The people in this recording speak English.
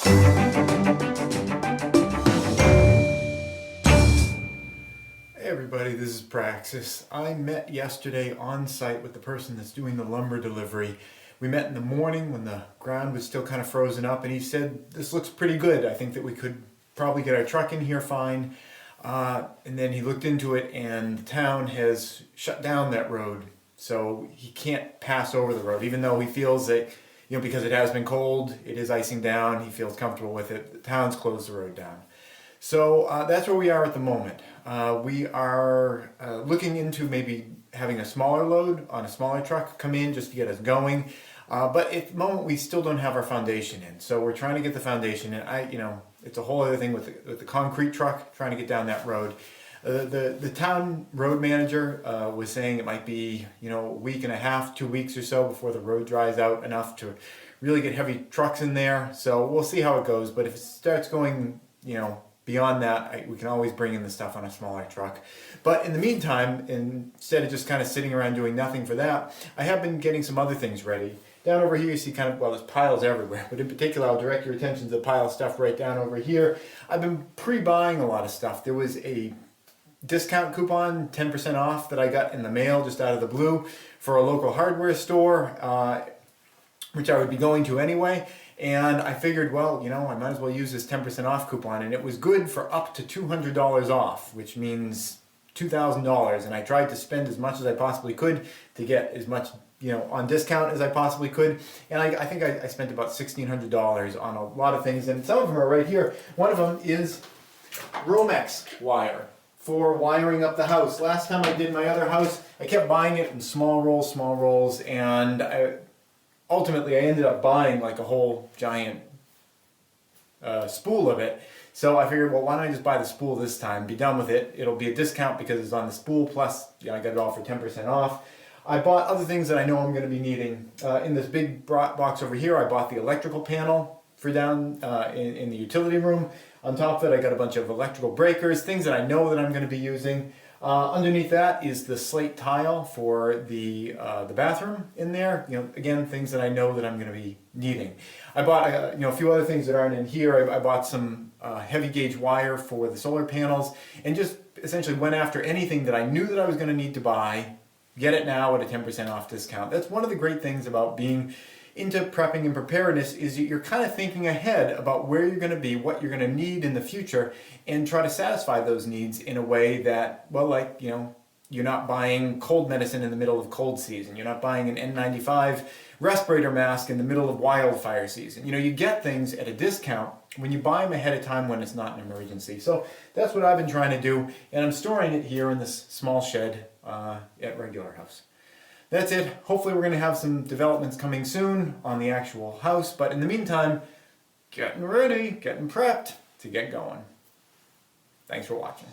Hey everybody, this is Praxis. I met yesterday on site with the person that's doing the lumber delivery. We met in the morning when the ground was still kind of frozen up, and he said, "This looks pretty good. I think that we could probably get our truck in here fine." And then he looked into it, and the town has shut down that road, so he can't pass over the road, even though he feels that, because it has been cold, it is icing down, he feels comfortable with it. The town's closed the road down. So that's where we are at the moment. We are looking into maybe having a smaller load on a smaller truck come in just to get us going. But at the moment we still don't have our foundation in. So we're trying to get the foundation in. It's a whole other thing with the concrete truck, trying to get down that road. The town road manager was saying it might be, a week and a half, 2 weeks or so before the road dries out enough to really get heavy trucks in there. So we'll see how it goes. But if it starts going, beyond that, we can always bring in the stuff on a smaller truck. But in the meantime, instead of just kind of sitting around doing nothing for that, I have been getting some other things ready. Down over here you see there's piles everywhere, but in particular I'll direct your attention to the pile of stuff right down over here. I've been pre-buying a lot of stuff. There was a discount coupon, 10% off, that I got in the mail just out of the blue for a local hardware store, which I would be going to anyway. And I figured, well, I might as well use this 10% off coupon, and it was good for up to $200 off, which means $2,000. And I tried to spend as much as I possibly could to get as much, on discount as I possibly could. And I think I spent about $1,600 on a lot of things, and some of them are right here. One of them is Romex wire for wiring up the house. Last time I did my other house, I kept buying it in small rolls, and ultimately I ended up buying like a whole giant spool of it. So I figured, well, why don't I just buy the spool this time, be done with it. It'll be a discount because it's on the spool, plus I got it all for 10% off. I bought other things that I know I'm going to be needing. In this big box over here, I bought the electrical panel for down in the utility room. On top of it, I got a bunch of electrical breakers, things that I know that I'm going to be using. Underneath that is the slate tile for the bathroom in there. Again, things that I know that I'm going to be needing. I bought a few other things that aren't in here. I bought some heavy gauge wire for the solar panels, and just essentially went after anything that I knew that I was going to need to buy. Get it now at a 10% off discount. That's one of the great things about being into prepping and preparedness, is that you're kind of thinking ahead about where you're going to be, what you're going to need in the future, and try to satisfy those needs in a way that, you're not buying cold medicine in the middle of cold season. You're not buying an N95 respirator mask in the middle of wildfire season. You get things at a discount when you buy them ahead of time when it's not an emergency. So that's what I've been trying to do, and I'm storing it here in this small shed at Regular House. That's it. Hopefully we're going to have some developments coming soon on the actual house, but in the meantime, getting ready, getting prepped to get going. Thanks for watching.